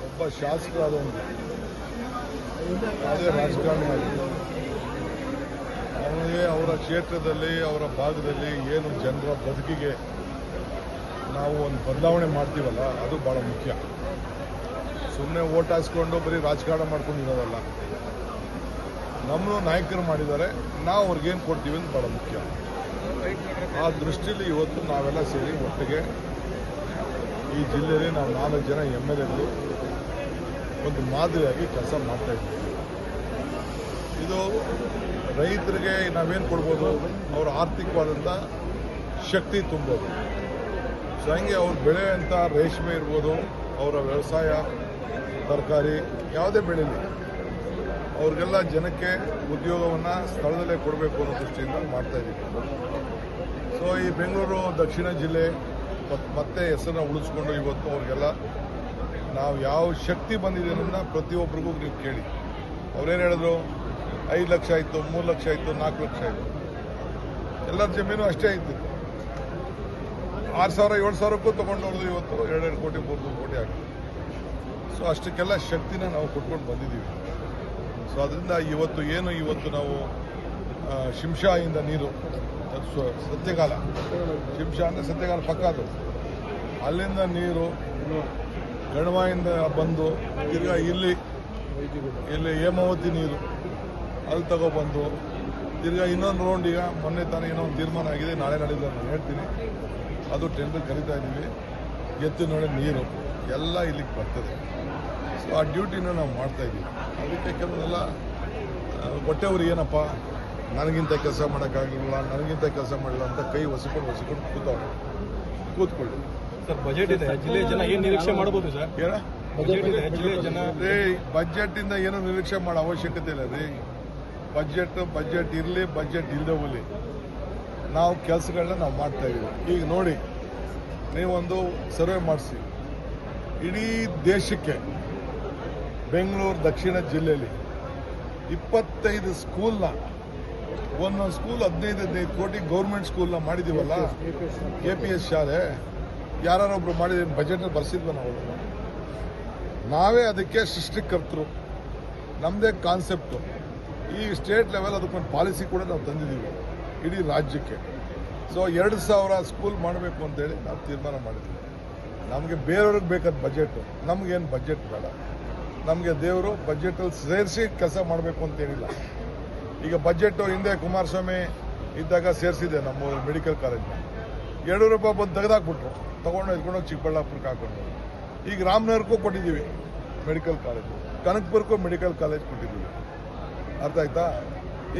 ಒಬ್ಬ ಶಾಸಕರಾದವನು ಯಾವುದೇ ರಾಜಕಾರಣಿ ಆಗಲಿ ಅವನಿಗೆ ಅವರ ಕ್ಷೇತ್ರದಲ್ಲಿ ಅವರ ಭಾಗದಲ್ಲಿ ಏನು ಜನರ ಬದುಕಿಗೆ ನಾವು ಒಂದು ಬದಲಾವಣೆ ಮಾಡ್ತೀವಲ್ಲ ಅದು ಭಾಳ ಮುಖ್ಯ. ಸುಮ್ಮನೆ ಓಟ್ ಹಾಸ್ಕೊಂಡು ಬರೀ ರಾಜಕಾರಣ ಮಾಡ್ಕೊಂಡಿರೋದಲ್ಲ. ನಮ್ಮ ನಾಯಕರು ಮಾಡಿದ್ದಾರೆ, ನಾವು ಅವ್ರಿಗೇನು ಕೊಡ್ತೀವಿ ಅಂತ ಭಾಳ ಮುಖ್ಯ. ಆ ದೃಷ್ಟಿಯಲ್ಲಿ ಇವತ್ತು ನಾವೆಲ್ಲ ಸೇರಿ ಒಟ್ಟಿಗೆ ಈ ಜಿಲ್ಲೆಯಲ್ಲಿ ನಾವು 4 ಜನ MLAಗಳು ಒಂದು ಮಾದರಿಯಾಗಿ ಕೆಲಸ ಮಾಡ್ತಾ ಇದ್ದೀವಿ. ಇದು ರೈತರಿಗೆ ನಾವೇನು ಕೊಡ್ಬೋದು, ಅವರ ಆರ್ಥಿಕವಾದಂಥ ಶಕ್ತಿ ತುಂಬೋದು. ಸೊ ಹಂಗೆ ಅವ್ರು ಬೆಳೆಯುವಂಥ ರೇಷ್ಮೆ ಇರ್ಬೋದು, ಅವರ ವ್ಯವಸಾಯ, ತರಕಾರಿ ಯಾವುದೇ ಬೆಳೀಲಿ ಅವ್ರಿಗೆಲ್ಲ ಜನಕ್ಕೆ ಉದ್ಯೋಗವನ್ನು ಸ್ಥಳದಲ್ಲೇ ಕೊಡಬೇಕು ಅನ್ನೋ ದೃಷ್ಟಿಯಿಂದ ಮಾಡ್ತಾಯಿದ್ದೀವಿ. ಸೊ ಈ ಬೆಂಗಳೂರು ದಕ್ಷಿಣ ಜಿಲ್ಲೆ ಮತ್ತೆ ಹೆಸರನ್ನ ಉಳಿಸ್ಕೊಂಡು ಇವತ್ತು ಅವ್ರಿಗೆಲ್ಲ ನಾವು ಯಾವ ಶಕ್ತಿ ಬಂದಿದೆ ಅನ್ನೋದನ್ನ ಪ್ರತಿಯೊಬ್ಬರಿಗೂ ನೀವು ಕೇಳಿ. ಅವ್ರೇನು ಹೇಳಿದ್ರು, 5 ಲಕ್ಷ ಆಯಿತು, 3 ಲಕ್ಷ ಆಯಿತು, 4 ಲಕ್ಷ ಆಯಿತು, ಎಲ್ಲರ ಜಮೀನು ಅಷ್ಟೇ ಇತ್ತು. 6,000 7,000ಕ್ಕೂ ತೊಗೊಂಡವ್ರದ್ದು ಇವತ್ತು 2 ಕೋಟಿ 3 ಕೋಟಿ ಆಗಿದೆ. ಸೊ ಅಷ್ಟಕ್ಕೆಲ್ಲ ಶಕ್ತಿನ ನಾವು ಕೊಟ್ಕೊಂಡು ಬಂದಿದ್ದೀವಿ. ಸೊ ಅದರಿಂದ ಇವತ್ತು ನಾವು ಶಿಂಷಾಯಿಂದ ನೀರು, ಸತ್ಯಕಾಲ, ಶಿಂಷಾ ಅಂದರೆ ಸತ್ಯಕಾಲ ಪಕ್ಕ, ಅದು ಅಲ್ಲಿಂದ ನೀರು ಗಣವಾಯಿಂದ ಬಂದು ತಿರ್ಗಾ ಇಲ್ಲಿ ಹೇಮಾವತಿ ನೀರು ಅಲ್ಲಿ ತಗೊಬಂದು ತಿರ್ಗಾ ಇನ್ನೊಂದು ರೌಂಡ್. ಈಗ ಮೊನ್ನೆ ತಾನೇ ಏನೋ ಒಂದು ತೀರ್ಮಾನ ಆಗಿದೆ, ನಾಳೆ ನಾಡಿದ್ದು ನಾನು ಹೇಳ್ತೀನಿ. ಅದು ಟೆಂಡರ್ ಕರೀತಾ ಇದ್ದೀವಿ. ಎತ್ತಿನೊಳಗೆ ನೀರು ಎಲ್ಲ ಇಲ್ಲಿಗೆ ಬರ್ತದೆ. ಸೊ ಆ ಡ್ಯೂಟಿನ ನಾವು ಮಾಡ್ತಾಯಿದ್ದೀವಿ. ಅದಕ್ಕೆ ಕೆಲವರೆಲ್ಲ ಹೊಟ್ಟೆವ್ರು ಏನಪ್ಪ ನನಗಿಂತ ಕೆಲಸ ಮಾಡೋಕ್ಕಾಗಲಿಲ್ಲ, ನನಗಿಂತ ಕೆಲಸ ಮಾಡಿಲ್ಲ ಅಂತ ಕೈ ಒಸಿಕೊಂಡು ಕೂತ್ಕೊಳ್ಳಿ. ಸರ್, ಬಜೆಟ್ ಇದೆ, ಜಿಲ್ಲೆಯ ಜನ ಏನು ನಿರೀಕ್ಷೆ ಮಾಡ್ಬೋದು ಸರ್? ಏನ ಬಜೆಟ್ ಇದೆ, ಜಿಲ್ಲೆಯ ಜನ ಬಜೆಟಿಂದ ಏನೋ ನಿರೀಕ್ಷೆ ಮಾಡೋ ಅವಶ್ಯಕತೆ ಇಲ್ಲ ರೀ. ಬಜೆಟ್ ಇರಲಿ, ಬಜೆಟ್ ಇಲ್ಲದೆ ಹೋಗಲಿ, ನಾವು ಕೆಲಸಗಳನ್ನ ನಾವು ಮಾಡ್ತಾ ಇದ್ದೀವಿ. ಈಗ ನೋಡಿ, ನೀವೊಂದು ಸರ್ವೆ ಮಾಡಿಸಿ, ಇಡೀ ದೇಶಕ್ಕೆ ಬೆಂಗಳೂರು ದಕ್ಷಿಣ ಜಿಲ್ಲೆಯಲ್ಲಿ 25 ಸ್ಕೂಲ್ನ, ಒಂದೊಂದು ಸ್ಕೂಲ್ 15 ಕೋಟಿ ಗೌರ್ಮೆಂಟ್ ಸ್ಕೂಲ್ನ ಮಾಡಿದ್ದೀವಲ್ಲ, APS ಶಾಲೆ. ಯಾರೊಬ್ರು ಮಾಡಿದ ಬಜೆಟ್ನ ಬರ್ಸಿದ್ವ ನಾವು? ನಾವೇ ಅದಕ್ಕೆ ಸೃಷ್ಟಿಕರ್ತರು, ನಮ್ಮದೇ ಕಾನ್ಸೆಪ್ಟು. ಈ ಸ್ಟೇಟ್ ಲೆವೆಲ್ ಅದಕ್ಕೊಂದು ಪಾಲಿಸಿ ಕೂಡ ನಾವು ತಂದಿದ್ದೀವಿ ಇಡೀ ರಾಜ್ಯಕ್ಕೆ. ಸೊ 2,000 ಸ್ಕೂಲ್ ಮಾಡಬೇಕು ಅಂತೇಳಿ ನಾವು ತೀರ್ಮಾನ ಮಾಡಿದ್ವಿ. ನಮಗೆ ಬೇರೆಯವ್ರಿಗೆ ಬೇಕಾದ ಬಜೆಟು, ನಮಗೇನು ಬಜೆಟ್ ಬೇಡ. ನಮಗೆ ದೇವರು ಬಜೆಟಲ್ಲಿ ಸೇರಿಸಿ ಕೆಲಸ ಮಾಡಬೇಕು ಅಂತೇನಿಲ್ಲ. ಈಗ ಬಜೆಟು ಹಿಂದೆ ಕುಮಾರಸ್ವಾಮಿ ಇದ್ದಾಗ ಸೇರಿಸಿದೆ ನಮ್ಮ ಮೆಡಿಕಲ್ ಕಾಲೇಜ್ನ. 2 ರೂಪಾಯಿ ಬಂದು ತೆಗೆದಾಕ್ಬಿಟ್ರು, ಎತ್ಕೊಂಡೋಗಿ ಚಿಕ್ಕಬಳ್ಳಾಪುರಕ್ಕೆ ಹಾಕೊಂಡು. ಈಗ ರಾಮನಗರಕ್ಕೂ ಕೊಟ್ಟಿದ್ದೀವಿ ಮೆಡಿಕಲ್ ಕಾಲೇಜು, ಕನಕಪುರಕ್ಕೂ ಮೆಡಿಕಲ್ ಕಾಲೇಜ್ ಕೊಟ್ಟಿದ್ದೀವಿ. ಅರ್ಥ ಆಯ್ತಾ?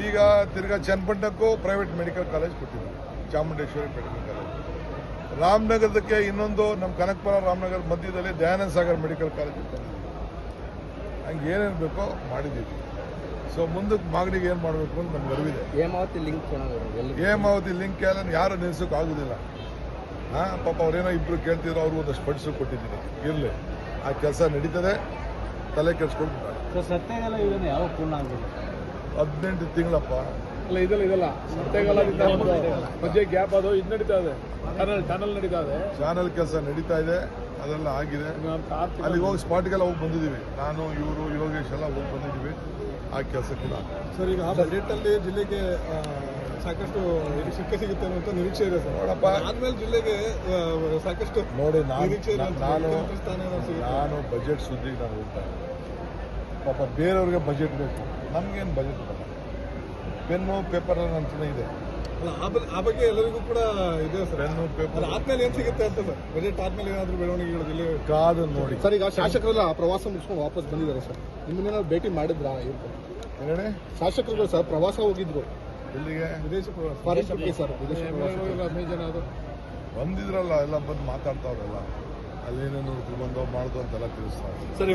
ಈಗ ತಿರ್ಗಾ ಚನ್ನಪಟ್ಟಣಕ್ಕೂ ಪ್ರೈವೇಟ್ ಮೆಡಿಕಲ್ ಕಾಲೇಜ್ ಕೊಟ್ಟಿದ್ದೀವಿ, ಚಾಮುಂಡೇಶ್ವರಿ ಮೆಡಿಕಲ್ ಕಾಲೇಜ್. ರಾಮನಗರದಕ್ಕೆ ಇನ್ನೊಂದು ನಮ್ಮ ಕನಕಪುರ ರಾಮನಗರ ಮಧ್ಯದಲ್ಲಿ ದಯಾನಂದ ಸಾಗರ್ ಮೆಡಿಕಲ್ ಕಾಲೇಜ್ ತಂದಿದ್ದೀವಿ. ಹಂಗೆ ಏನೇನು ಬೇಕೋ ಮಾಡಿದ್ದೀವಿ. ಸೊ ಮುಂದಕ್ಕೆ ಮಾಗಡಿಗೆ ಏನು ಮಾಡಬೇಕು ಅಂತ ನಮ್ಗೆ ಅರಿವಿದೆ. ಹೇಮಾವತಿ ಲಿಂಕ್ ಎಲ್ಲ ಯಾರು ನಿಲ್ಸೋಕೆ ಆಗೋದಿಲ್ಲ. ಪಾಪ ಅವ್ರೇನೋ ಇಬ್ಬರು ಕೇಳ್ತಿದ್ರು, ಅವ್ರು ಒಂದಷ್ಟು ಫಂಡ್ಸು ಕೊಟ್ಟಿದ್ದೀನಿ. ಇರಲಿ, ಆ ಕೆಲಸ ನಡೀತದೆ, ತಲೆ ಕೆಡಿಸ್ಕೊಂಡು. ಯಾವ ಪೂರ್ಣ ಆಗಿದೆ? 18 ತಿಂಗಳಪ್ಪ. ಇಲ್ಲ ಇದಲ್ಲ ಸತ್ಯಕಾಲದಿಂದ ಮಧ್ಯೆ ಗ್ಯಾಪ್ ಅದು ಇದು ನಡೀತಾ ಇದೆ, ಚಾನಲ್ ನಡೀತಾ ಇದೆ, ಚಾನಲ್ ಕೆಲಸ ನಡೀತಾ ಇದೆ, ಅದೆಲ್ಲ ಆಗಿದೆ. ಅಲ್ಲಿಗೆ ಹೋಗಿ ಸ್ಪಾಟ್ಗೆಲ್ಲ ಹೋಗಿ ಬಂದಿದ್ದೀವಿ. ನಾನು, ಇವರು, ಯೋಗೇಶ್ ಎಲ್ಲ ಹೋಗಿ ಬಂದಿದ್ದೀವಿ. ಆ ಕೆಲಸ ಕೂಡ ಸರ್. ಈಗ ಆ ಬಜೆಟಲ್ಲಿ ಜಿಲ್ಲೆಗೆ ಸಾಕಷ್ಟು ಸಿಗುತ್ತೆ ಅನ್ನುವಂಥ ನಿರೀಕ್ಷೆ ಇದೆ ಸರ್. ನೋಡಪ್ಪ, ಆದ್ಮೇಲೆ ಜಿಲ್ಲೆಗೆ ಸಾಕಷ್ಟು ನೋಡಿ, ನಾನು ಬಜೆಟ್ ಸುದ್ದಿಗೆ ನಾನು ಹೋಗ್ತಾ ಇದ್ದೀನಿ. ಪಾಪ ಬೇರೆಯವ್ರಿಗೆ ಬಜೆಟ್ ಬೇಕು, ನಮಗೇನು ಬಜೆಟ್ ಬರಲ್ಲ. ಪೆನ್ನು ಪೇಪರ್ ಅಂತಲೇ ಇದೆ. ಅಲ್ಲ, ಆ ಬಗ್ಗೆ ಎಲ್ಲರಿಗೂ ಕೂಡ ಇದೆ ಸರ್. ಪೆನ್ನು ಪೇಪರ್ ಆದ್ಮೇಲೆ ಏನು ಸಿಗುತ್ತೆ ಅಂತ ಸರ್? ಬಜೆಟ್ ಆದ್ಮೇಲೆ ಏನಾದರೂ ಬೆಳವಣಿಗೆಗಳು ಜಿಲ್ಲೆ ಕಾದು ನೋಡಿ ಸರ್. ಈಗ ಶಾಸಕರೆಲ್ಲ ಪ್ರವಾಸ ಮುಗಿಸ್ಕೊಂಡು ವಾಪಸ್ ಬಂದಿದ್ದಾರೆ ಸರ್. ನಿಮ್ಮನ್ನೇನಾದ್ರು ಭೇಟಿ ಮಾಡಿದ್ರಾ? ಹೇಳಿ, ಶಾಸಕರುಗಳು ಸರ್ ಪ್ರವಾಸ ಹೋಗಿದ್ರು. ಎಲ್ಲಿಗೆ? ವಿದೇಶ ಪ್ರವಾಸ, ಫಾರಿನ್ ಟ್ರಿಪ್ಗೆ ಸರ್. ವಿದೇಶ ಪ್ರವಾಸ 15 ಜನ ಅದು ಬಂದಿದ್ರಲ್ಲ, ಎಲ್ಲ ಬಂದು ಮಾತಾಡ್ತಾವ್ರಲ್ಲ, ಅಲ್ಲೇನೇನು ಬಂದೋ ಮಾಡ್ದು ಅಂತೆಲ್ಲ ತಿಳಿಸ್ತಾರೆ. ಸರ್